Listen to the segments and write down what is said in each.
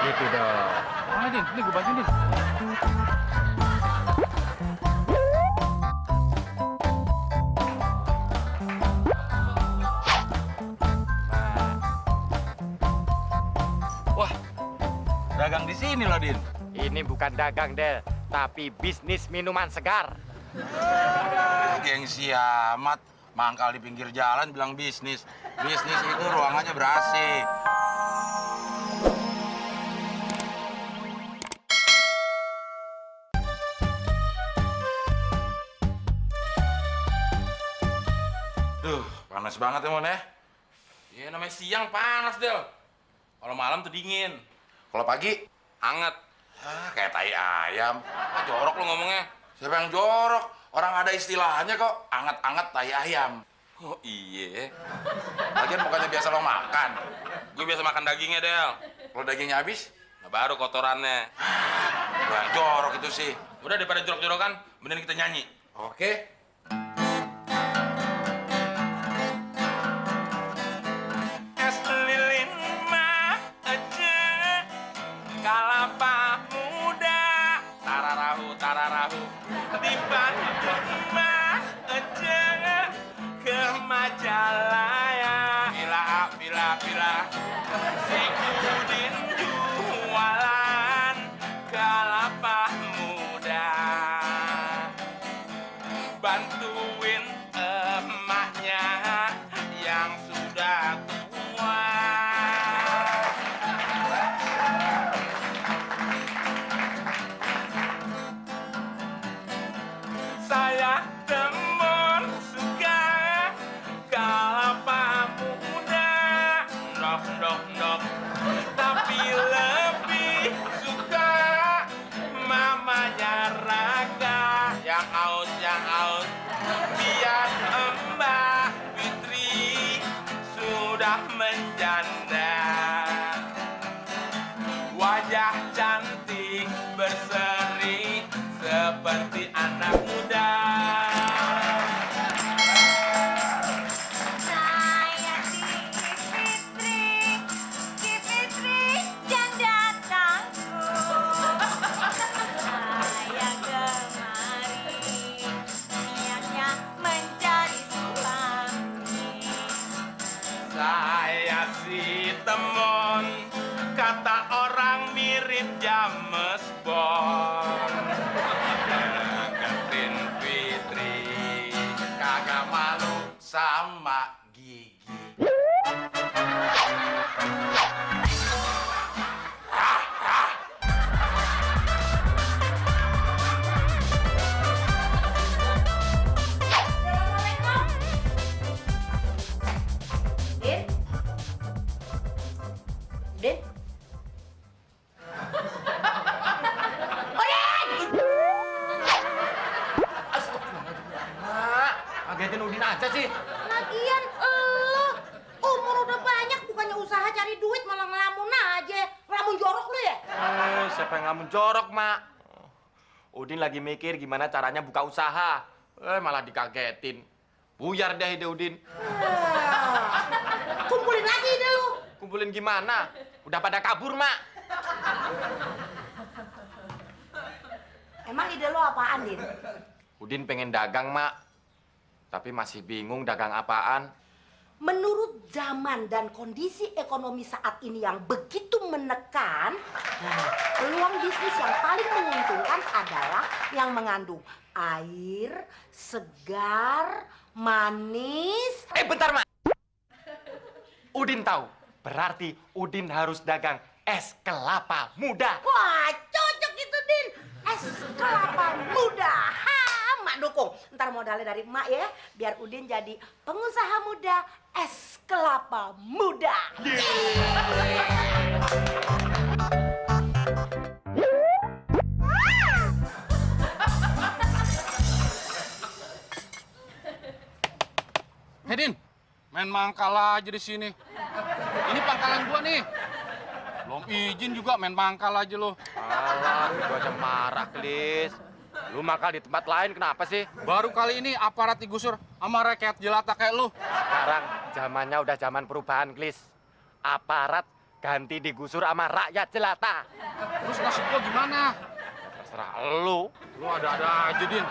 Gitu dong. Mana, Din? Ini gue bantuin, Din. Wah, dagang di sini loh, Din. Ini bukan dagang, Del, tapi bisnis minuman segar. Gengsi amat. Mangkal di pinggir jalan bilang bisnis. Bisnis itu ruangannya ber-AC. Duh, panas banget ya, Mon ya? Iya, namanya siang panas, Del. Kalau malam tuh dingin. Kalau pagi, anget. Ah, kayak tai ayam. Ah, jorok lu ngomongnya. Siapa yang jorok? Orang ada istilahnya kok, anget-anget tai ayam. Oh iya. Lagian bukannya biasa lo makan. Gue biasa makan dagingnya, Del. Kalau dagingnya habis, nah baru kotorannya. Wah, jorok itu sih. Udah daripada jorok-jorokan, mending kita nyanyi. Oke? Es lilin mah aja, kalapa muda, tararahu, di Bandung mah aja, ke Majalaya, bila, si Udin jualan kalapa muda, bantuin emaknya yang sudah tua. Saya demen suka kalapa muda, nok, tapi lebih suka mamanya Raga yang aus, biar Mbak Fitri sudah menjanda. Wajah cantik berseri seperti anak muda. Saya Ki Fitri, janda tangguh. Saya kemari, niatnya mencari suami. Saya si Temon, kata orang mirip James Bond. Deketin Fitri, kagak malu sama gigi. Assalamualaikum. Din? Din? Kagetin Udin aja sih. Lagian umur udah banyak bukannya usaha cari duit malah ngelamun aja. Ngelamun jorok lu ya? Siapa yang ngamun jorok, Mak? Udin lagi mikir gimana caranya buka usaha. Malah dikagetin. Buyar deh ide Udin. Kumpulin lagi ide lu. Kumpulin gimana? Udah pada kabur, Mak. Emang ide lu apaan, Din? Udin pengen dagang, Mak. Tapi masih bingung dagang apaan. Menurut zaman dan kondisi ekonomi saat ini yang begitu menekan, peluang bisnis yang paling menguntungkan adalah yang mengandung air, segar, manis. Bentar, Mak. Udin tahu. Berarti Udin harus dagang es kelapa muda. Wah, cocok itu, Din. Es kelapa muda. Ha, Mak dukung. Ntar modalnya dari emak ya, biar Udin jadi pengusaha muda es kelapa muda. Din, main mangkal aja di sini. Ini pangkalan gua nih. Belum izin juga main mangkal aja lo. Alah, itu aja marah, Klis. Lu makal di tempat lain, kenapa sih? Baru kali ini aparat digusur sama rakyat jelata kayak lu. Sekarang zamannya udah zaman perubahan, Klis. Aparat ganti digusur sama rakyat jelata. Terus nasib gua gimana? Terserah lu. Lu ada-ada aja, Din.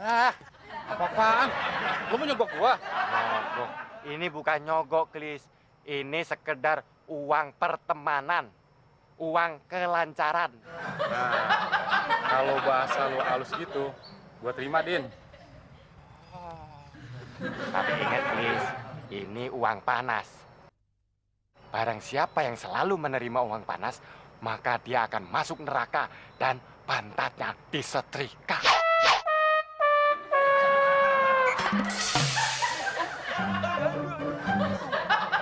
Ah, apa-apaan? Lu mau nyogok gua? Nyogok. Ini bukan nyogok, Klis. Ini sekedar uang pertemanan. Uang kelancaran. Kalau bahasa lu halus gitu, gua terima, Din. Tapi ingat, Klis, ini uang panas. Barang siapa yang selalu menerima uang panas, maka dia akan masuk neraka dan pantatnya disetrika.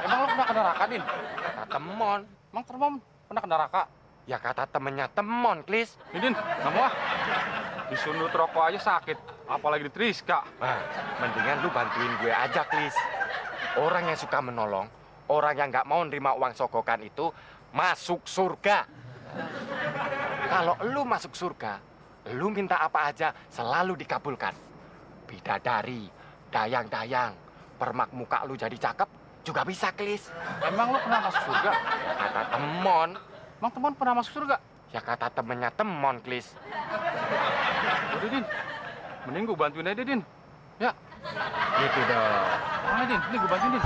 Emang lu pernah ke neraka, Din? Kata temon. Emang terbang pernah ke neraka? Ya kata temennya temon, Klis. Din, nggak mau ah. Disundut rokok aja sakit, apalagi diteriska. Nah, mendingan lu bantuin gue aja, Klis. Orang yang suka menolong, orang yang nggak mau nerima uang sogokan itu masuk surga. Kalau lu masuk surga, lu minta apa aja selalu dikabulkan. Bidadari, dayang-dayang, permak muka lu jadi cakep juga bisa, Klis. Emang lu pernah masuk surga? Kata temon, Emang teman pernah masuk surga? ya kata temennya temon, Klis. Udah, Din. Mending gua bantuin aja, Din. Ya, Gitu dong. mana, Din? Ini gua bantuin, Din.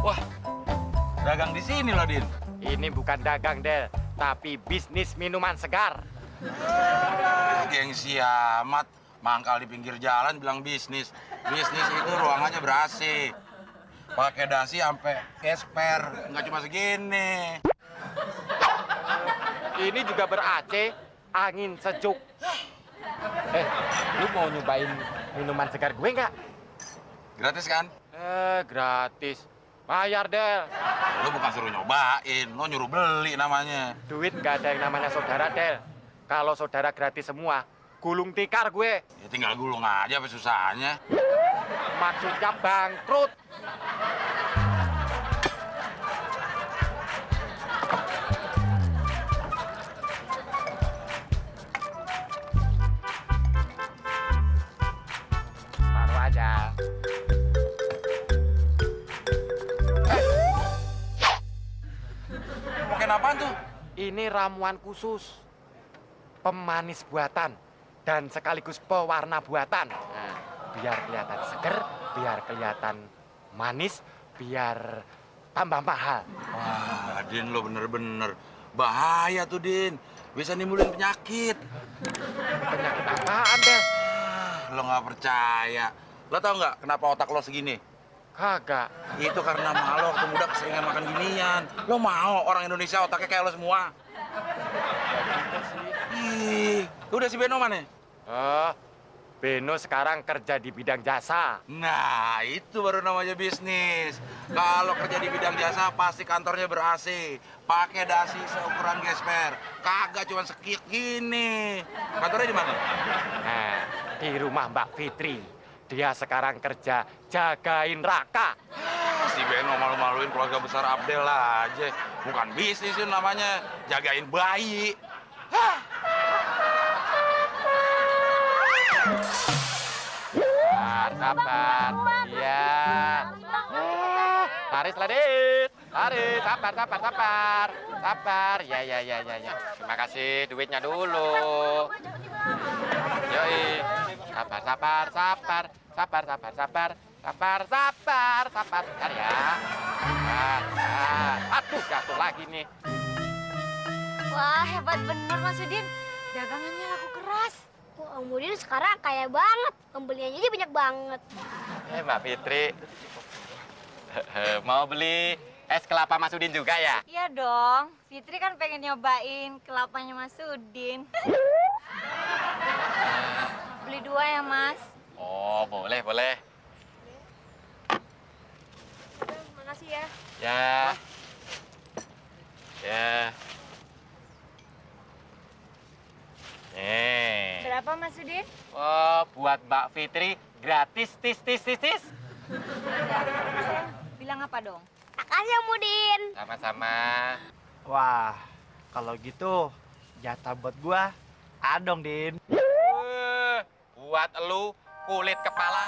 Wah, dagang di sini loh, Din. Ini bukan dagang, Del, tapi bisnis minuman segar. Gengsi amat. Mangkal di pinggir jalan bilang bisnis. Bisnis itu ruangannya ber-AC. Pakai dasi sampai gesper. Nggak cuma segini. Ini juga ber-AC, angin sejuk. Lu mau nyobain minuman segar gue nggak? Gratis kan? Gratis. Bayar, Del. Lu bukan suruh nyobain, lu nyuruh beli namanya. Duit nggak ada yang namanya saudara, Del. Kalau saudara gratis semua, gulung tikar gue. Ya tinggal gulung aja apa susahnya. Maksudnya bangkrut. Taruh aja. Pakai apaan tuh? Ini ramuan khusus. Pemanis buatan dan sekaligus pewarna buatan. Nah, biar kelihatan seger, biar kelihatan manis, biar tambah mahal. Wah, Din lo bener-bener bahaya tuh, Din. Bisa nimbulin penyakit. Penyakit apaan, Del? Lo nggak percaya. Lo tau nggak kenapa otak lo segini? Kagak. Itu karena lo waktu muda keseringan makan ginian. Lo mau orang Indonesia otaknya kayak lo semua? Ih, udah si Beno mana? Oh, Beno sekarang kerja di bidang jasa. Nah, itu baru namanya bisnis. Kalau kerja di bidang jasa, pasti kantornya ber-AC. Pakai dasi seukuran gesper. Kagak cuma sekik gini. Kantornya di mana? Nah, di rumah Mbak Fitri. Dia sekarang kerja jagain Raka. Si Beno malu-maluin keluarga besar Abdel aja. Bukan bisnis itu namanya, jagain bayi. Sabar. Iya. Laris, Ladis. Laris, sabar. Sabar. Ya. Terima kasih, duitnya dulu. Yoi. Sabar. Bentar ya. Sabar. Aduh, jatuh lagi nih. Wah, hebat bener Mas Udin. Dagangannya laku keras. Wah, Om Udin sekarang kaya banget. Pembeliannya aja banyak banget. Mbak Fitri. Mau beli es kelapa Mas Udin juga ya? Iya dong, Fitri kan pengen nyobain kelapanya Mas Udin. Beli 2 ya, Mas. Oh, boleh. Makasih ya. Ya. Nih. Berapa Mas Udin? Oh, buat Mbak Fitri gratis, tis. Sayang, bilang apa dong? Makasih Om Udin. Sama-sama. Wah, kalau gitu jatah buat gua ada dong, Din. Buat elu kulit kepala.